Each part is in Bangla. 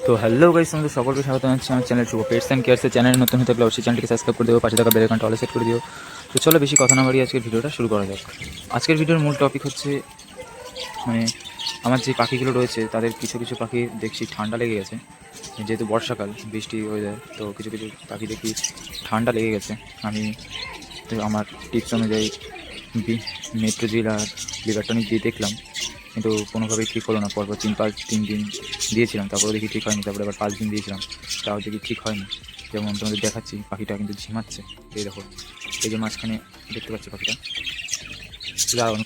তো হ্যালো গাইস, তোমাদের সকলকে স্বাগত জানাচ্ছি আমার চ্যানেল শুভ পেটস অ্যান্ড কেয়ার্সের চ্যানেল। নতুন হতে থাকলে অবশ্যই চ্যানেলটিকে সাবস্ক্রাইব করে দিও, পাশে থাকা বেল আইকনটা অলে সেট করে দিও। তো চলো বেশি কথা না বাড়িয়ে আজকের ভিডিওটা শুরু করা যাক। আজকের ভিডিওর মূল টপিক হচ্ছে মানে আমার যে পাখিগুলো রয়েছে তাদের কিছু কিছু পাখি দেখছি ঠান্ডা লেগে গেছে, যেহেতু বর্ষাকাল বৃষ্টি হয়ে যায়, তো কিছু কিছু পাখি দেখি ঠান্ডা লেগে গেছে। আমি তো আমার টিপস অনুযায়ী মেট্রোজিল আর লিভারটনিক দিয়ে দেখলাম, কিন্তু কোনোভাবেই ঠিক হলো না। পরপর 3 দিন দিয়েছিলাম, তারপরে দেখি ঠিক হয়নি। তারপরে আবার 5 দিন দিয়েছিলাম, তাও দেখি ঠিক হয়নি। যেমন তোমাদের দেখাচ্ছি, পাখিটা কিন্তু ঝিমাচ্ছে। এই দেখো, এই যে মাঝখানে দেখতে পাচ্ছি পাখিটা,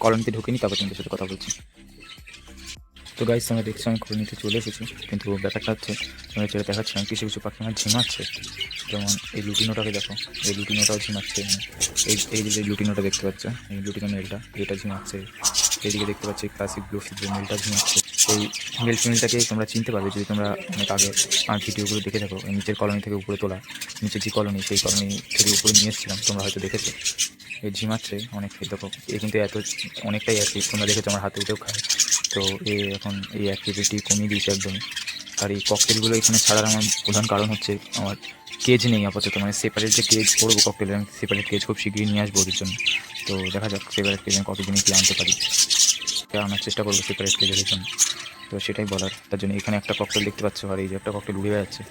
কলোনিতে ঢুকিনি, তারপর তোমাদের সাথে কথা বলছি। তো গাইস, তোমরা দেখছো আমি কলোনিতে চলে এসেছি, কিন্তু ব্যাপারটা হচ্ছে তোমরা যেটা দেখাচ্ছিলাম, কিছু কিছু পাখি আমার ঝিমাচ্ছে। যেমন এই লুটিনোটাকে দেখো, এই লুটিনোটাও ঝিমাচ্ছে। এই যে লুটিনোটা দেখতে পাচ্ছ, এই লুটিনো মেলটা এটা ঝিমাচ্ছে। এইদিকে দেখতে পাচ্ছি ক্লাসিক ব্লু ফিল্ড মেলটা ঝিমাচ্ছে। এই মেল ফিমেলটাকে তোমরা চিনতে পারবে যদি তোমরা অনেক আগে আমার ভিডিওগুলো দেখে থাকো। এই নিচের কলোনি থেকে উপরে তোলা, নিচের যে কলোনি সেই কলোনি থেকে উপরে নিয়ে এসেছিলাম, তোমরা হয়তো দেখেছো। এই ঝিমাচ্ছে অনেক, দেখো এ কিন্তু এত অনেকটাই অ্যাক্টিভ, তোমরা দেখেছো আমার হাতে উঠেও খায়। তো এ এখন এই অ্যাক্টিভিটি কমিয়ে দিয়েছে একদমই। আর এই ককটেলগুলো এখানে ছাড়ার আমার প্রধান কারণ হচ্ছে আমার কেজ নেই আপাতত, মানে সেপারেট যে কেজ করবো ককটেলের, আমি সেপারেট কেজ খুব শীঘ্রই নিয়ে আসবো ওদের জন্য। তো দেখা যাক সেপারেট কেজ আমি কতদিনই কি আনতে পারি, আনার চেষ্টা করবো সেপারেট কেজের জন্য। তো সেটাই বলার, তার জন্য এখানে একটা ককটেল দেখতে পাচ্ছ, আর এই যে একটা ককটেল উড়ে যাচ্ছে।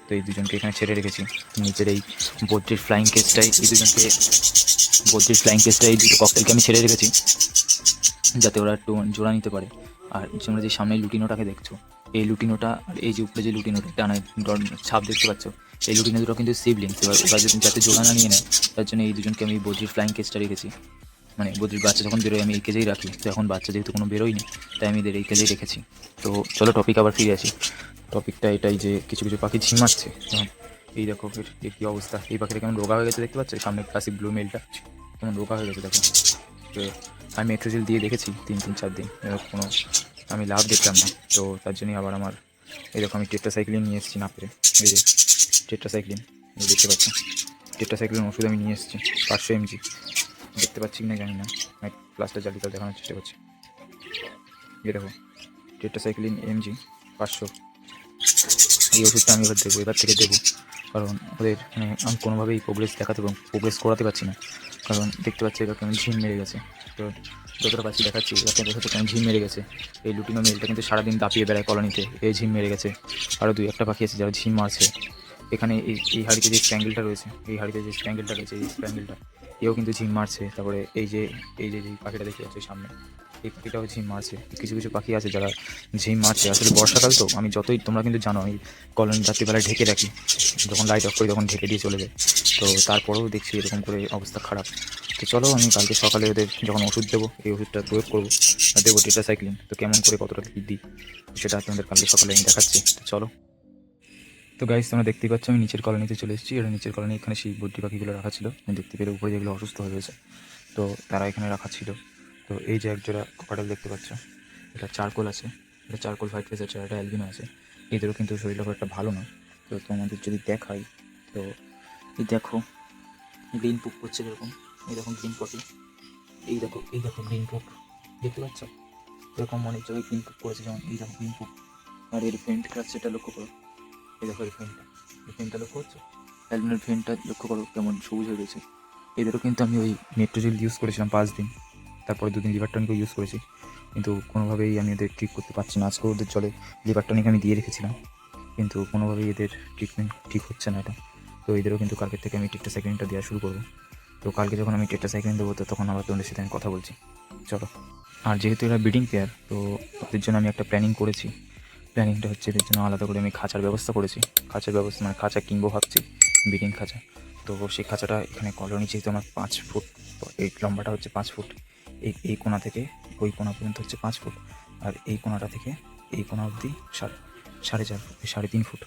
তো এই দুজনকে এখানে ছেড়ে রেখেছি। নিচের এই বদ্রির ফ্লাইং কেসটাই এই দুজনকে, বদ্রির ফ্লাইং কেসটা এই দুটো ককটেলকে আমি ছেড়ে রেখেছি, যাতে ওরা একটু জোড়া নিতে পারে। আর তোমরা যে সামনে লুটিনোটাকে দেখছো, এই লুটিনোটা আর এই যে উপরে যে লুটিনোটা ডানায় ছাপ দেখতে পাচ্ছ, এই লুটিনো দুটো কিন্তু সিবলিংস। এবার ওরা যদি যাতে জোড়া না নিয়ে নেয়, তার জন্য এই দুজনকে আমি বদ্রির ফ্লাইং কেসটা রেখেছি। মানে বদ্রির বাচ্চা যখন বেরোয় আমি এই কেজেই রাখি, তো এখন বাচ্চা যেহেতু কোনো বেরোয়নি, তাই আমি এদের এই কেজেই রেখেছি। তো চলো টপিক আবার ফিরে আসি। টপিকটা এটাই যে কিছু কিছু পাখি ঝিমাচ্ছে। যেমন এই দেখো, এর কী অবস্থা, এই পাখিটা কেমন রোগা হয়ে গেছে দেখতে পাচ্ছ, সামনে ক্লাসিক ব্লু মেলটা কেমন রোগা হয়ে গেছে দেখো। তো আমি মেট্রোজিল দিয়ে দেখেছি 3-4 দিন, এরকম কোনো আমি লাভ দেখলাম না। তো তার জন্যই আবার আমার এরকম আমি টেট্রাসাইক্লিন নিয়ে এসেছি না পেরে। এই যে টেট্রাসাইক্লিন, দেখতে পাচ্ছ, টেট্রাসাইক্লিন ওষুধ আমি নিয়ে এসেছি 500 mg। দেখতে পাচ্ছি কি না জানি না, আমি প্লাস্টার জালিটা দেখানোর চেষ্টা করছি। এই দেখো, টেট্রাসাইক্লিন এমজি 500। এই ওষুধটা আমি এবার দেবো, এবার থেকে দেবো, কারণ ওদের মানে আমি কোনোভাবেই প্রোগ্রেস দেখাতে এবং প্রোগ্রেস করাতে পারছি না। কারণ দেখতে পাচ্ছি এবার কেমন ঝিম মেরে গেছে। তো যতটা পাচ্ছি দেখাচ্ছি, এবার দেখো কেমন ঝিম মেরে গেছে। এই লুটিনো মেলটা কিন্তু সারাদিন দাপিয়ে বেড়ায় কলোনিতে, এই ঝিম মেরে গেছে। আরও 2-1টা পাখি আছে যারা ঝিম মারছে। এখানে এই হাড়িতে যে স্প্যাঙ্গেলটা রয়েছে, এই হাড়িতে যে স্প্যাঙ্গেলটা রয়েছে, এই স্প্যাঙ্গেলটা এও কিন্তু ঝিম মারছে। তারপরে এই যে পাখিটা দেখতে পাচ্ছি সামনে, এই পাখিটাও ঝিম মারছে। কিছু কিছু পাখি আছে যারা ঝিম মারছে। আসলে বর্ষাকাল তো, আমি যতই, তোমরা কিন্তু জানো আমি কলোনি রাত্রিবেলায় ঢেকে রাখি, যখন লাইট অফ করি তখন ঢেকে দিয়ে চলে যায়। তো তারপরেও দেখছি এরকম করে অবস্থা খারাপ। তো চলো আমি কালকে সকালে ওদের যখন ওষুধ দেবো, এই ওষুধটা প্রয়োগ করবো আর দেবো টেট্রাসাইক্লিন। তো কেমন করে কতটা কী দিই সেটা তোমাদের কালকে সকালে আমি দেখাচ্ছি। তো চলো। তো গাইস, তোমরা দেখতেই পাচ্ছ আমি নিচের কলোনিতে চলে এসেছি। এটা নিচের কলোনি, এখানে সেই বদ্রি পাখিগুলো রাখা ছিল। আমি দেখতে পেলে উপরে যেগুলো অসুস্থ হয়ে রয়েছে, তো তারা এখানে রাখা ছিল। তো এই যে একজোড়া ককাটেল দেখতে পাচ্ছ, এটা চারকোল আছে, এটা চারকোল হোয়াইট ফেস আছে, আর এটা অ্যালবিনো আছে। এদেরও কিন্তু শরীরটা খুব একটা ভালো না। তো তোমাদের যদি দেখাই, তো এই দেখো গ্রিন পুক করছে যেরকম, এই দেখো গ্রিন পটি, এই দেখো গ্রিন পুক দেখতে পাচ্ছ, এরকম অনেক জায়গায় গ্রিন পুক করেছে। যেমন এই দেখো গ্রিন পুক, আর এর ফেন্ট কাজ সেটা লক্ষ্য করো। এই দেখো এই ফেনটা লক্ষ্য করছো, অ্যালবিনোর ফেনটা লক্ষ্য করো কেমন সবুজ হয়ে গেছে। এদেরও কিন্তু আমি ওই মেট্রোজেল ইউজ করেছিলাম 5 দিন, তারপরে 2 দিন লিভার টনিকও ইউজ করেছি, কিন্তু কোনোভাবেই আমি ওদের ঠিক করতে পারছি না। আজকে ওদের জলে লিভার টনিক আমি দিয়ে রেখেছিলাম, কিন্তু কোনোভাবেই এদের ট্রিটমেন্ট ঠিক হচ্ছে না এটা। তো এদেরও কিন্তু কালকের থেকে আমি টেট্রাসাইক্লিনটা দেওয়া শুরু করবো। তো কালকে যখন আমি টেট্রাসাইক্লিন দেবো, তো তখন আবার তোমাদের সাথে আমি কথা বলছি। চলো। আর যেহেতু এরা ব্রিডিং পেয়ার, তো ওদের জন্য আমি একটা প্ল্যানিং করেছি। প্ল্যানিংটা হচ্ছে এদের জন্য আলাদা করে আমি খাঁচার ব্যবস্থা করেছি। খাঁচার ব্যবস্থা মানে খাঁচা কিনবো ভাবছি, ব্রিডিং খাঁচা। তো সেই খাঁচাটা এখানে কলোনি যেহেতু আমার 5 ফুট, তো এই লম্বাটা হচ্ছে 5 ফুট, এই কোণা থেকে ওই কোণা পর্যন্ত হচ্ছে 5 ফুট, আর এই কোণাটা থেকে এই কোণা অবধি 4.5 ফুট, 3.5 ফুট।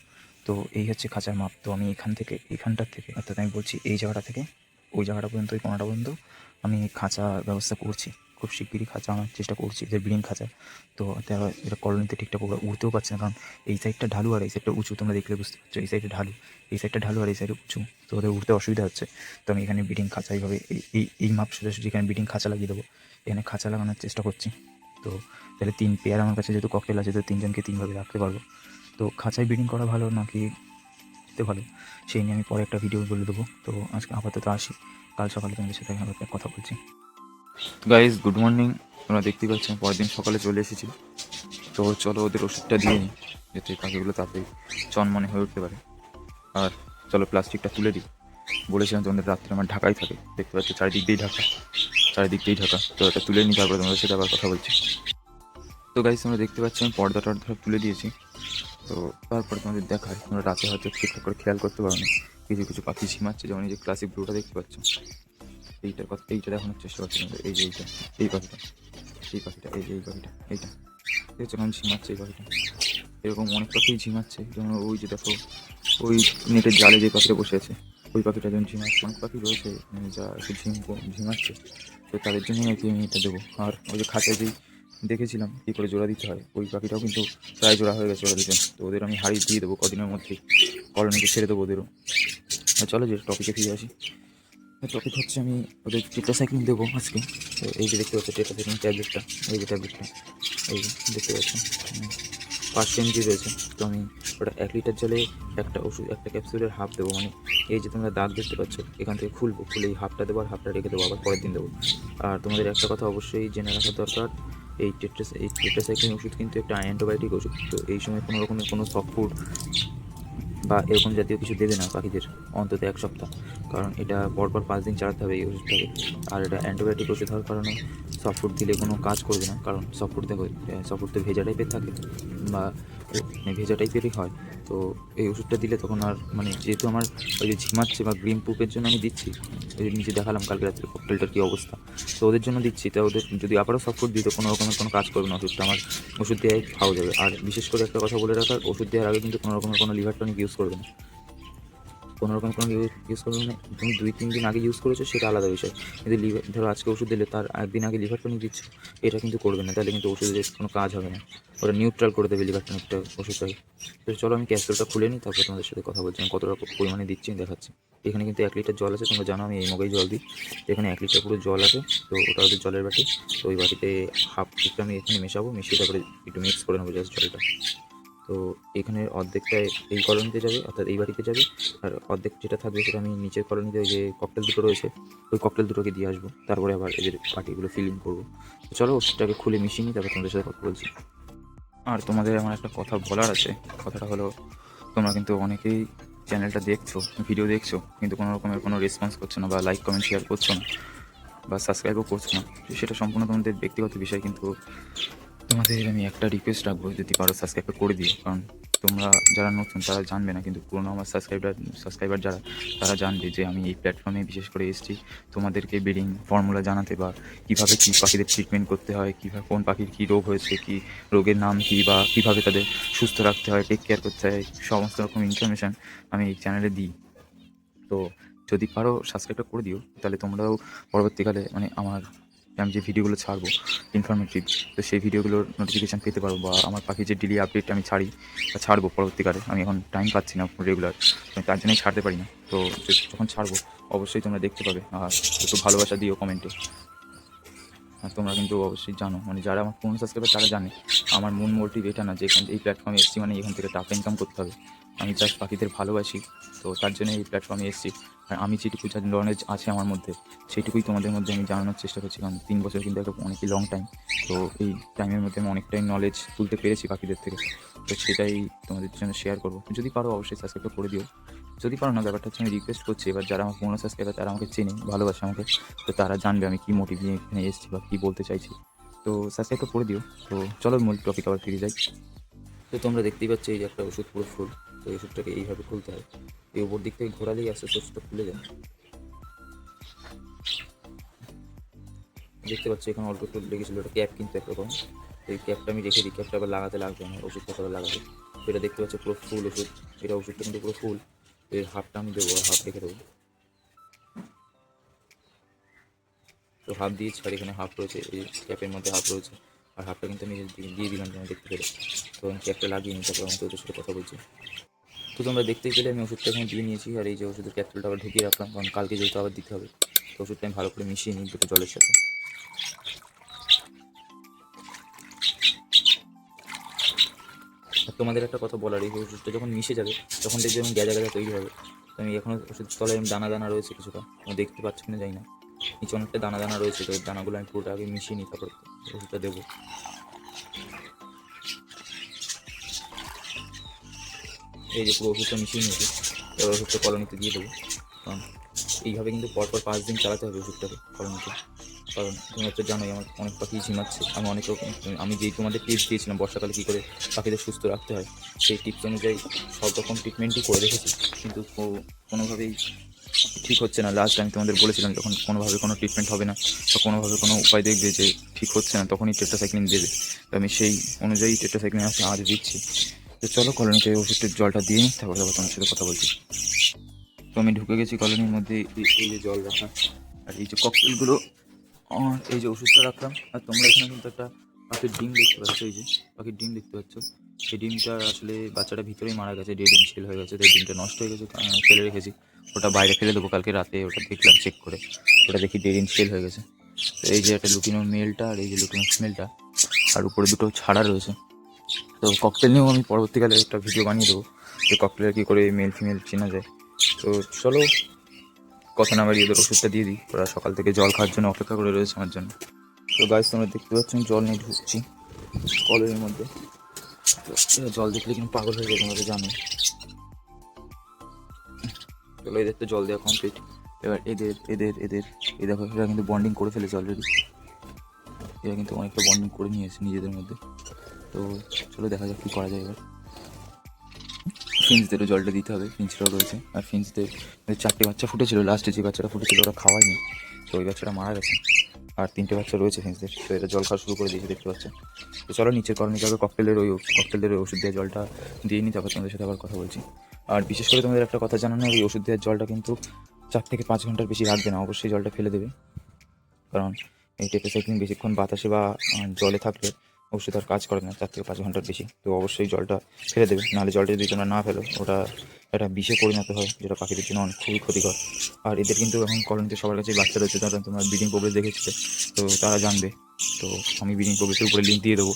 তো এই হচ্ছে খাঁচার মাপ। তো আমি এইখানটার থেকে অর্থাৎ আমি বলছি এই জায়গাটা থেকে ওই জায়গাটা পর্যন্ত, ওই কোণাটা পর্যন্ত আমি খাঁচা ব্যবস্থা করছি। খুব শিগগিরই খাঁচা আনার চেষ্টা করছি, এদের ব্রিডিং খাঁচা। তো এটা কলোনিতে ঠিকঠাক ওরা উঠতেও পারছে না, কারণ এই সাইডটা ঢালু আর এই সাইডটা উঁচু। তোমরা দেখলে বুঝতে পারছো, এই সাইডে ঢালু, এই সাইডটা ঢালু আর এই সাইডে উঁচু, তো ওদের উঠতে অসুবিধা হচ্ছে। তো আমি এখানে ব্রিডিং খাঁচা এইভাবে এই মাপ সোজাসুজি এখানে ব্রিডিং খাঁচা লাগিয়ে দেবো, এখানে খাঁচা লাগানোর চেষ্টা করছি। তো তাহলে 3 পেয়ার আমার কাছে যেহেতু ককটেল আছে, তো 3জনকে 3ভাবে রাখতে পারবো। তো তো খাঁচায় ব্রিডিং করা ভালো নাকি তে ভালো সেই নিয়ে আমি পরে একটা ভিডিও বলে দেবো। তো আজকে আপাতত আসি, কাল সকালে তোমাদের সাথে আবার কথা বলছি। তো গাইজ গুড মর্নিং। তোমরা দেখতেই পাচ্ছেন পরের দিন সকালে চলে এসেছি। তো চলো ওদের ওষুধটা দিয়ে নিই যাতে পাখিগুলো তাড়াতাড়ি চনমনে হয়ে উঠতে পারে। আর চলো প্লাস্টিকটা তুলে দিই। বলেছিলাম তোমাদের রাত্রে আমার ঢাকাই থাকে, দেখতে পাচ্ছি চারিদিক দিয়েই ঢাকা। তো এটা তুলে নিই, তারপরে তোমাদের সাথে আবার কথা বলছি। তো গাইজ তোমরা দেখতে পাচ্ছ আমি পর্দা টর্দা তুলে দিয়েছি। তো তারপরে তোমাদের দেখায়, তোমরা রাতে হয়তো ঠিকঠাক করে খেয়াল করতে পারো না, কিছু কিছু পাখি ঝিমাচ্ছে। যেমন এই যে ক্লাসিক ব্লুটা দেখতে পাচ্ছ, এইটার কথা এইটা দেখানোর চেষ্টা করছি তোমাদের। এই যে এই পাখিটা এইটা দেখছো কেমন ঝিমাচ্ছে এই পাখিটা। এরকম অনেক পাখি ঝিমাচ্ছে, যেমন ওই যে দেখো ওই নেটের জালে যে পাখিটা বসে আছে ওই পাখিটা যেমন ঝিমাচ্ছে। অনেক পাখি রয়েছে যা একটু ঝিমাচ্ছে। তো তাদের জন্যই আর কি আমি এটা দেবো। আর ওই যে খাঁচায় যেই দেখেছিলাম কী করে জোড়া দিতে হয়, ওই পাখিটাও কিন্তু প্রায় জোড়া হয়ে গেছে ওরা দুজন। তো ওদের আমি হারিয়ে দিয়ে দেবো কদিনের মধ্যেই, কলোনিতে ছেড়ে দেবো ওদেরও। চলো যে টপিকে ফিরে আসি। টপিক হচ্ছে আমি ওদের টেট্রাসাইক্লিন দেবো আজকে। তো এই যে দেখতে পাচ্ছি টেট্রাসাইক্লিন ট্যাবলেটটা, এই যে ট্যাবলেটটা এই যে দেখতে পাচ্ছি 5 mg রয়েছে। তো আমি ওটা 1 লিটার জলে একটা ওষুধ, একটা ক্যাপসুলের হাফ দেবো। মানে এই যে তোমরা দাগ দেখতে পাচ্ছ এখান থেকে খুলবো, খুলে এই হাফটা দেবো আর হাফটা রেখে দেবো, আবার পরের দিন দেবো। আর তোমাদের একটা কথা অবশ্যই জেনে রাখা দরকার, এই টেট্রাসাইক্লিন ওষুধ কিন্তু একটা অ্যান্টিবায়োটিক ওষুধ। তো এই সময় কোনো রকমের কোনো সফট ফুড বা এরকম জাতীয় কিছু দেবে না পাখিদের অন্তত 1 সপ্তাহ, কারণ এটা পরপর 5 দিন চালাতে হবে এই ওষুধটাকে। আর এটা অ্যান্টিবায়োটিক ওষুধ হওয়ার কারণে সফট ফুড দিলে কোনো কাজ করবে না, কারণ সফট ফুড দেখো সফট ফুড তো ভেজা টাইপের থাকে বা ভেজা টাইপেরই হয়। তো এই ওষুধটা দিলে তখন আর মানে যেহেতু আমার ওই যে ঝিমাচ্ছে বা গ্রিন পুপের জন্য আমি দিচ্ছি, ওই যে নিচে দেখালাম কালকে রাত্রে ককটেলটার কী অবস্থা, তো ওদের জন্য দিচ্ছি। তা ওদের যদি আবারও সফট ফুড দিই তো কোনো রকমের কোনো কাজ করবে না ওষুধটা, আমার ওষুধ দেওয়াই খাওয়া যাবে। আর বিশেষ করে একটা কথা বলে রাখার, ওষুধ দেওয়ার আগে কিন্তু কোনো রকমের কোনো লিভার টনিক ইউজ করবে না, কোনো রকম কোনো ইউজ করবে না। তুমি 2-3 দিন আগে ইউজ করেছো সেটা আলাদা বিষয়, কিন্তু লিভার ধরো আজকে ওষুধ দিলে তার একদিন আগে লিভার টনিক দিচ্ছ, এটা কিন্তু করবে না, তাহলে কিন্তু ওষুধের কোনো কাজ হবে না। ওটা নিউট্রাল করে দেবে লিভার টনিকটা ওষুধটাকে। তো চলো আমি ক্যাপসুলটা খুলে নিই, তারপর তোমাদের সাথে কথা বলছি আমি কতটা পরিমাণে দিচ্ছি দেখাচ্ছি। এখানে কিন্তু 1 লিটার জল আছে, তোমরা জানো আমি এই মগেই জল দিই। এখানে 1 লিটার পুরো জল আছে। তো ওটা ওদের জলের বাটি। তো ওই বাটিতে হাফ লিটার আমি এখানে মেশাবো, মিশিয়ে তারপরে একটু মিক্স করে নেবো জাস্ট জলটা। তো এখানের অর্ধেকটা এই কলোনিতে যাবে, অর্থাৎ এই বাড়িতে যাবে, আর অর্ধেক যেটা থাকবে সেটা আমি নিচের কলোনিতে ওই যে ককটেল দুটো রয়েছে ওই ককটেল দুটোকে দিয়ে আসবো, তারপরে আবার এদের বাটিগুলো ফিলিং করবো। তো চলো ওষুধটাকে খুলে মিশিয়ে নিই, তারপর তোমাদের সাথে কথা বলছি। আর তোমাদের আমার একটা কথা বলার আছে, কথাটা হলো তোমরা কিন্তু অনেকেই চ্যানেলটা দেখছো, ভিডিও দেখছো, কিন্তু কোনো রকমের কোনো রেসপন্স করছো না বা লাইক কমেন্ট শেয়ার করছো না বা সাবস্ক্রাইবও করছো না। তো সেটা সম্পূর্ণ তোমাদের ব্যক্তিগত বিষয়, কিন্তু তোমাদের আমি একটা রিকোয়েস্ট রাখবো, যদি পারো সাবস্ক্রাইব করে দিও। কারণ তোমরা যারা নতুন তারা জানবে না, কিন্তু পুরোনো আমার সাবস্ক্রাইবার যারা তারা জানবে যে আমি এই প্ল্যাটফর্মে বিশেষ করে এসেছি তোমাদেরকে ব্রিডিং ফর্মুলা জানাতে, বা কীভাবে কী পাখিদের ট্রিটমেন্ট করতে হয়, কীভাবে কোন পাখির কী রোগ হয়েছে, কী রোগের নাম কী, বা কীভাবে তাদের সুস্থ রাখতে হয়, টেক কেয়ার করতে হয়, সমস্ত রকম ইনফরমেশান আমি এই চ্যানেলে দিই। তো যদি পারো সাবস্ক্রাইবটা করে দিও, তাহলে তোমরাও পরবর্তীকালে মানে আমি যে ভিডিওগুলো ছাড়বো ইনফরমেটিভ, তো সেই ভিডিওগুলোর নোটিফিকেশান পেতে পারো, বা আমার পাখি যে ডেলি আপডেট আমি ছাড়বো পরবর্তীকালে। আমি এখন টাইম পাচ্ছি না রেগুলার, তার জন্যই ছাড়তে পারি না। তো যখন ছাড়বো অবশ্যই তোমরা দেখতে পাবে, আর একটু ভালোবাসা দিও কমেন্টে। আর তোমরা কিন্তু অবশ্যই জানো, মানে যারা আমার পুরনো সাবস্ক্রাইবার তারা জানে আমার মূল মোটিভ এটা না যে এই প্ল্যাটফর্মে এসেছি মানে এখান থেকে টাকা ইনকাম করতে হবে। আমি জাস্ট পাখিদের ভালোবাসি, তো তার জন্য এই প্ল্যাটফর্মে এসেছি। আর আমি যেটুকু যা নলেজ আছে আমার মধ্যে সেইটুকুই তোমাদের মধ্যে আমি জানানোর চেষ্টা করছি, কারণ 3 বছর কিন্তু একটা অনেকই লং টাইম। তো এই টাইমের মধ্যে আমি অনেকটাই নলেজ তুলতে পেরেছি পাখিদের থেকে, তো সেটাই তোমাদের জন্য শেয়ার করবো। যদি পারো অবশ্যই সাবস্ক্রাইবটা করে দিও, যদি পারো না ব্যাপারটা হচ্ছে আমি রিকোয়েস্ট করছি। এবার যারা আমার পুরনো সাবস্ক্রাইবার তারা আমাকে চেনে, ভালোবাসে আমাকে, তো তারা জানবে আমি কী মোটিভ নিয়ে এখানে এসেছি বা কী বলতে চাইছি। তো সাবস্ক্রাইবটা করে দিও। তো চলো মূল টপিক আবার ফিরে যাই। তো তোমরা দেখতেই পাচ্ছ এই যে একটা ওষুধ পুরো ফুল। তো এই ওষুধটাকে এইভাবে খুলতে হয়, এই উপর দিক থেকে ঘোরালেই আস্তে আস্তে ওষুধটা খুলে যায়। দেখতে পাচ্ছি এখানে অল্প একটু লেগেছিলো, এটা ক্যাপ কিন্তু একরকম। এই ক্যাপটা আমি রেখে দিই, ক্যাপটা আবার লাগাতে লাগবে আমার, ওষুধটা আবার লাগাতে। তো এটা দেখতে পাচ্ছি পুরো ফুল ওষুধ, এটা ওষুধটা কিন্তু পুরো ফুল। এর হাফটা আমি দেবো আর হাফ রেখে দেবো। তো হাফ দিয়েছি আর এখানে হাফ রয়েছে, এই ক্যাপের মধ্যে হাফ রয়েছে, আর হাফটা কিন্তু আমি দিয়ে দিলাম যেন দেখতে পেলে। তো আমি ক্যাপটা লাগিয়ে নিই, তারপর আমি তোদের সাথে কথা বলছি। তো তোমরা দেখতেই পেলে আমি ওষুধটা এখানে দিয়ে নিয়েছি, আর এই যে ওষুধের ক্যাপসুলটা আবার ঢুকিয়ে রাখলাম, কারণ কালকে যেহেতু আবার দিতে হবে। তো ওষুধটা আমি ভালো করে মিশিয়ে নিই দুটো জলের সাথে। আর তোমাদের একটা কথা বলার, এই ওষুধটা যখন মিশে যাবে তখন দেখবে যেমন গ্যাজা গ্যাজা তৈরি হবে। তো আমি এখনও ওষুধ তলায় দানা দানা রয়েছে কিছুটা, আমি দেখতে পাচ্ছি না যাই না, নিচে অনেকটা দানা দানা রয়েছে, তো ওই দানাগুলো আমি পুরোটা আগে মিশিয়ে নিই, তারপর ওষুধটা দেবো। এই যে পুরো ওষুধটা মিশিয়ে নিয়েছি, এবার ওষুধটা কলোনিতে দিয়ে দেবো। কারণ এইভাবে কিন্তু পরপর 5 দিন চালাতে হবে ওষুধটাকে কলোনিতে। কারণ তোমরা তো জানোই আমার অনেক পাখি ঝিমাচ্ছে, আমি অনেক রকম, আমি যেই তোমাদের টিপস দিয়েছিলাম বর্ষাকালে কী করে পাখিদের সুস্থ রাখতে হয়, সেই টিপস অনুযায়ী সব রকম ট্রিটমেন্টই করে রেখেছি, কিন্তু কোনোভাবেই ঠিক হচ্ছে না। লাস্ট আমি তোমাদের বলেছিলাম যখন কোনোভাবে কোনো ট্রিটমেন্ট হবে না বা কোনোভাবে কোনো উপায় দেখবে যে ঠিক হচ্ছে না, তখনই টেট্রাসাইক্লিন দেবে। তো আমি সেই অনুযায়ী টেট্রাসাইক্লিন আজ দিচ্ছি। তো চলো কলোনিতে ওষুধের জলটা দিয়ে নিই, তারপরে আবার তোমার সাথে কথা বলছি। তো আমি ঢুকে গেছি কলোনির মধ্যে, এই যে জল রাখা আর এই যে ককটেলগুলো, আর এই যে ওষুধটা রাখলাম। আর তোমরা এখানে কিন্তু একটা পাখির ডিম দেখতে পাচ্ছ, এই যে পাখির ডিম দেখতে পাচ্ছ, সেই ডিমটা আসলে বাচ্চাটা ভিতরেই মারা গেছে, ডিম সেল হয়ে গেছে, তাই ডিমটা নষ্ট হয়ে গেছে, ফেলে রেখেছি। ওটা বাইরে ফেলে দেবো কালকে রাতে, ওটা দেখলাম চেক করে, ওটা দেখি ডিম সেল হয়ে গেছে। তো এই যে একটা লুটিনো মেলটা আর এই যে লুটিনো ফিমেলটা, আর উপরে দুটো ছাড়া রয়েছে। তো ককটেল নিয়েও আমি পরবর্তীকালে একটা ভিডিও বানিয়ে দেবো যে ককটেলের কী করে মেল ফিমেল চেনা যায়। তো চলো কথা না বাড়িয়ে ওদের ওষুধটা দিয়ে দিই, ওরা সকাল থেকে জল খাওয়ার জন্য অপেক্ষা করে রয়েছে আমার জন্য। তো গাইস তোমরা দেখতে পাচ্ছ আমি জল নিয়ে ঢুকছি কলের মধ্যে। তো এরা জল দেখলে কিন্তু পাগল হয়ে যায়, তোমরা তো জানো। চলো এদের তো জল দেওয়া কমপ্লিট, এবার এদের এদের এদের এই দেখো এরা কিন্তু বন্ডিং করে ফেলেছে অলরেডি, এরা কিন্তু অনেকটা বন্ডিং করে নিয়েছে নিজেদের মধ্যে। তো চলো দেখা যাক কী করা যায় এবার। ফিন্সদেরও জলটা দিতে হবে, ফিন্সরাও রয়েছে, আর ফিন্সদের 4টে বাচ্চা ফুটেছিল, লাস্টে যে বাচ্চাটা ফুটেছিল ওরা খাওয়ায়নি, তো ওই বাচ্চাটা মারা গেছে। আর 3টে বাচ্চা রয়েছে ফিন্সদের, তো এটা জল খাওয়া শুরু করে দিয়েছে দেখতে পাচ্ছে। তো চলো নিচের কলোনিতে আগে ককটেলের ওই ওষুধ দেওয়া জলটা দিয়ে নিই, তারপর তোমাদের সাথে আবার কথা বলছি। আর বিশেষ করে তোমাদের একটা কথা জানানো, এই ওষুধ দেওয়ার জলটা কিন্তু 4 থেকে 5 ঘন্টার বেশি রাখবে না, অবশ্যই জলটা ফেলে দেবে। কারণ এই টেট্রাসাইক্লিন বেশিক্ষণ বাতাসে বা জলে থাকলে ওষুধ আর কাজ করে না 4 থেকে 5 ঘন্টার বেশি। তো অবশ্যই জলটা ফেলে দেবে, নাহলে জলটা যদি তোমরা না ফেলো ওটা একটা বিষে পরিণত হয়, যেটা পাখিদের জন্য অনেক খুবই ক্ষতিকর। আর এদের কিন্তু এখন কলোনিতে সবার কাছে বাচ্চা রয়েছে, তারা তোমরা ব্রিডিং প্রোগ্রেস দেখেছিলে, তো তারা জানবে। তো আমি ব্রিডিং প্রোগ্রেসের উপরে লিঙ্ক দিয়ে দেবো,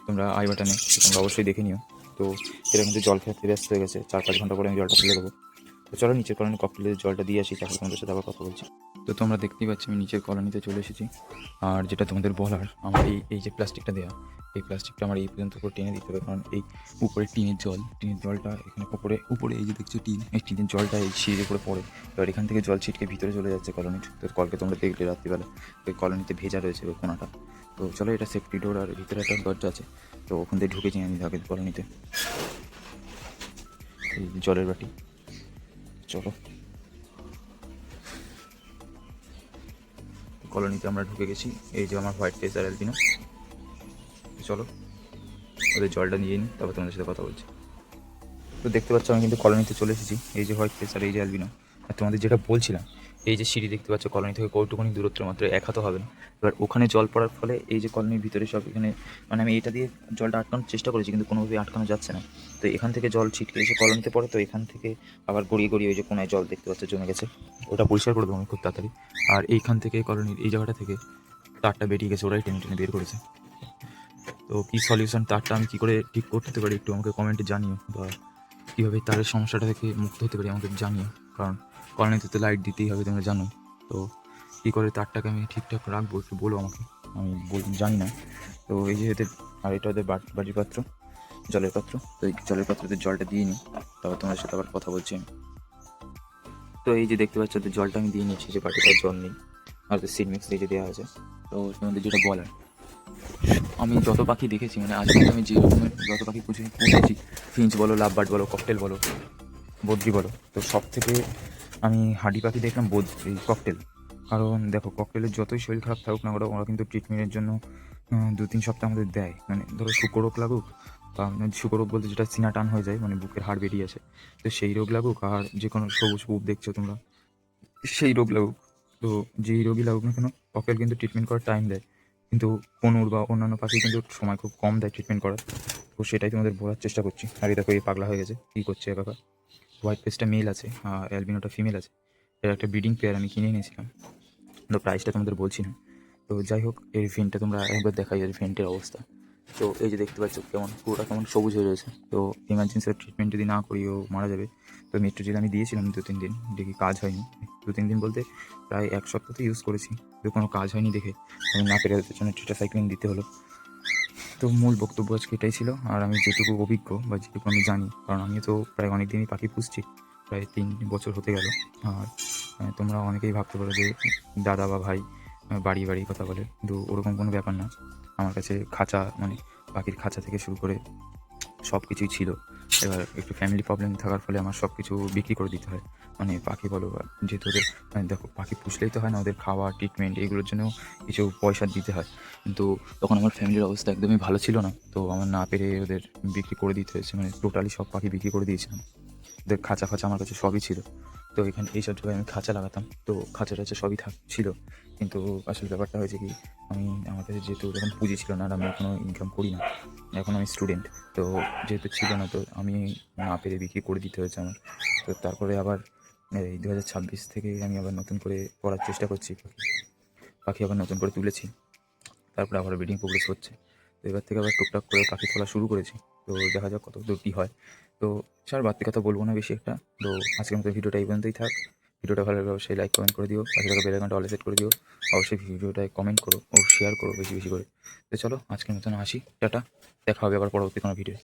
তোমরা আই বাটনে, তোমরা অবশ্যই দেখে নিও। তো এরা কিন্তু জল খেতে ব্যস্ত হয়ে গেছে, 4-5 ঘন্টা পরে আমি জলটা ফেলে দেবো। তো চলো নিচের কলোনি ককটেলের জলটা দিয়ে আসি, তারপর তোমাদের সাথে আবার কথা বলছি। তো তোমরা দেখতেই পাচ্ছ আমি নিচের কলোনিতে চলে এসেছি। আর যেটা তোমাদের বলার, আমার এই যে প্লাস্টিকটা দেওয়া, এই প্লাস্টিকটা আমার এই পর্যন্ত করে টেনে দিতে হবে, কারণ এই উপরে টিনের জলটা এখানে উপরে এই যে দেখছো টিন, এই টিনের জলটা এই সিঁড়ির উপরে পড়ে, এবার এখান থেকে জল ছিটকে ভিতরে চলে যাচ্ছে কলোনির। তো কলকে তোমরা দেখলে রাত্রিবেলা ওই কলোনিতে ভেজা রয়েছে ওই কোনাটা। তো চলো এটা সেফটি ডোর, আর ভিতরে একটা দরজা আছে, তো ওখান থেকে ঢুকেছি আমি আগে কলোনিতে। এই জলের বাটি, চলো কলোনিতে আমরা ঢুকে গেছি। এই যে আমার হোয়াইট ফেস আর অ্যালবিনো, চলো ওদের জলটা নিয়ে নিই, তারপর তোমাদের সাথে কথা বলছি। তো দেখতে পাচ্ছ আমি কিন্তু কলোনিতে চলে এসেছি, এই যে হোয়াইট ফেস আর এই যে অ্যালবিনো। আর তোমাদের যেটা বলছিলাম, এই যে সিঁড়ি দেখতে পাচ্ছ কলোনি থেকে কৌটুকুনি দূরত্ব মাত্র 1 হাতও হবে না। এবার ওখানে জল পড়ার ফলে এই যে কলোনির ভিতরে সব এখানে, মানে আমি এটা দিয়ে জলটা আটকানোর চেষ্টা করেছি কিন্তু কোনোভাবেই আটকানো যাচ্ছে না। তো এখান থেকে জল ছিটকে এসে কলোনিতে পড়ে, তো এখান থেকে আবার গড়িয়ে গড়িয়ে ওই যে কোনায় জল দেখতে পাচ্ছ জমে গেছে, ওটা পরিষ্কার করে দেবো আমি খুব তাড়াতাড়ি। আর এইখান থেকে কলোনির এই জায়গাটা থেকে তারটা বেরিয়ে গেছে, ওরাই টেনে টেনে বের করেছে। তো কী সলিউশন, তারটা আমি কী করে ঠিক করতে পারি একটু আমাকে কমেন্টে জানিও, বা কীভাবে তারের সমস্যাটা থেকে মুক্ত হতে পারি আমাকে জানিও, কারণ কলোনিতে তো লাইট দিতেই হবে তোমরা জানো। তো কী করে তারটাকে আমি ঠিকঠাক রাখবো একটু বলো আমাকে, আমি জানি না। তো এই যে এদের, আর এটা ওদের বাড়ির পাত্র, জলের পাত্র, তো এই জলের পাত্রতে জলটা দিয়ে নিই, তারপর তোমাদের সাথে আবার কথা বলছি আমি। তো এই যে দেখতে পাচ্ছ ওদের জলটা আমি দিয়ে নিয়েছি, যে বাটিটার জল নেই, আর ওদের সিড মিক্স এই যে দেওয়া আছে। তো তোমাদের যেটা বলার, আমি যত পাখি দেখেছি, মানে আজ পর্যন্ত আমি যে রকমের যত পাখি পুষেছি, ফিঞ্চ বলো, লাভবার্ড বলো, ককটেল বলো, বদ্রি বলো, তো সব থেকে আমি হাডি পাখি দেখলাম এই ককটেল। কারণ দেখো ককটেলের যতই শরীর খারাপ থাকুক না ওরা কিন্তু ট্রিটমেন্টের জন্য 2-3 সপ্তাহ আমাদের দেয়, মানে ধরো শুকরোগ লাগুক, বা শুকরোগ বলতে যেটা সিনা টান হয়ে যায়, মানে বুকের হাড় বেরিয়ে আসে, তো সেই রোগ লাগুক, আর যে কোনো সবুজ বুক দেখছো তোমরা, সেই রোগ লাগুক, তো যেই রোগই লাগুক না কেন ককটেল কিন্তু ট্রিটমেন্ট করার টাইম দেয়, কিন্তু কোনুর বা অন্যান্য পাখি কিন্তু সময় খুব কম দেয় ট্রিটমেন্ট করার। তো সেটাই তোমাদের বলার চেষ্টা করছি। আর এই দেখো এই পাগলা হয়ে গেছে, কী করছে একা। হোয়াইট ফেসটা মেল আছে আর অ্যালবিনোটা ফিমেল আছে, এর একটা ব্রিডিং পেয়ার আমি কিনে নিয়েছিলাম, তো প্রাইসটা তোমাদের বলছি না। তো যাই হোক, এই ফেনটা তোমরা একবার দেখাই, এর ফেনটের অবস্থা তো এই যে দেখতে পাচ্ছ কেমন পুরোটা কেমন সবুজ হয়ে রয়েছে। তো এমার্জেন্সির ট্রিটমেন্ট যদি না করি ও মারা যাবে। তো মেট্রোজেল আমি দিয়েছিলাম 2-3 দিন, দেখি কাজ হয়নি। 2-3 দিন বলতে প্রায় 1 সপ্তাহ তো ইউজ করেছি, তো কোনো কাজ হয়নি দেখে আমি না পেরে ওদের জন্য টেট্রাসাইক্লিন দিতে হলো। তো মূল বক্তব্য আজকে এটাই ছিল। আর আমি যেটুকু অভিজ্ঞ বা যেটুকু আমি জানি, কারণ আমি তো প্রায় অনেক দিনই পাখি পুষছি, প্রায় 3 বছর হতে গেল। আর তোমরা অনেকেই ভাবতে পারো যে দাদা বা ভাই বাড়িয়ে বাড়িয়ে কথা বলে, কিন্তু ওরকম কোনো ব্যাপার না। আমার কাছে খাঁচা মানে পাখির খাঁচা থেকে শুরু করে সব কিছুই ছিল। এবার একটু ফ্যামিলি প্রবলেম থাকার ফলে আমার সব কিছু বিক্রি করে দিতে হয়। মানে পাখি বলো বা যেহেতু ওদের দেখো পাখি পুষলেই তো হয় না, ওদের খাওয়া, ট্রিটমেন্ট এগুলোর জন্যও কিছু পয়সা দিতে হয়। কিন্তু তখন আমার ফ্যামিলির অবস্থা একদমই ভালো ছিল না। তো আমার না পেরে ওদের বিক্রি করে দিতে হয়েছে। মানে টোটালি সব পাখি বিক্রি করে দিয়েছিলাম। ওদের খাঁচা ফাঁচা আমার কাছে সবই ছিল। তো এখানে এইসব জায়গায় আমি খাঁচা লাগাতাম। তো খাঁচা টাচা সবই ছিল। কিন্তু আসল ব্যাপারটা হয়েছে কি, আমার কাছে যেহেতু তখন পুঁজি ছিল না আর আমি এখনও ইনকাম করি না। এখন আমি স্টুডেন্ট। তো যেহেতু ছিল না, তো আমি না পেরে বিক্রি করে দিতে হয়েছে আমার। তো তারপরে আবার এই 2026 থেকে আমি আবার নতুন করে করার চেষ্টা করছি। পাখি আবার নতুন করে তুলেছি। তারপরে আবার ব্রিডিং প্রোগ্রেস হচ্ছে। তো এবার থেকে আবার টুকটাক করে পাখি তোলা শুরু করেছি। তো দেখা যাক কত দূর কী হয়। তো ছাড়, বাড়তি কথা বলবো না বেশি একটা। তো আজকের মতো ভিডিওটা এই পর্যন্তই থাক। ভিডিওটা ভালো লাগলে অবশ্যই লাইক কমেন্ট করে দিও, পাশে থাকা বেল আইকনটা অলে সেট করে দিও। অবশ্যই ভিডিওটায় কমেন্ট করো ও শেয়ার করো বেশি বেশি করে। তো চলো আজকের মতন আসি, টাটা। দেখা হবে আবার পরবর্তী কোনো ভিডিও।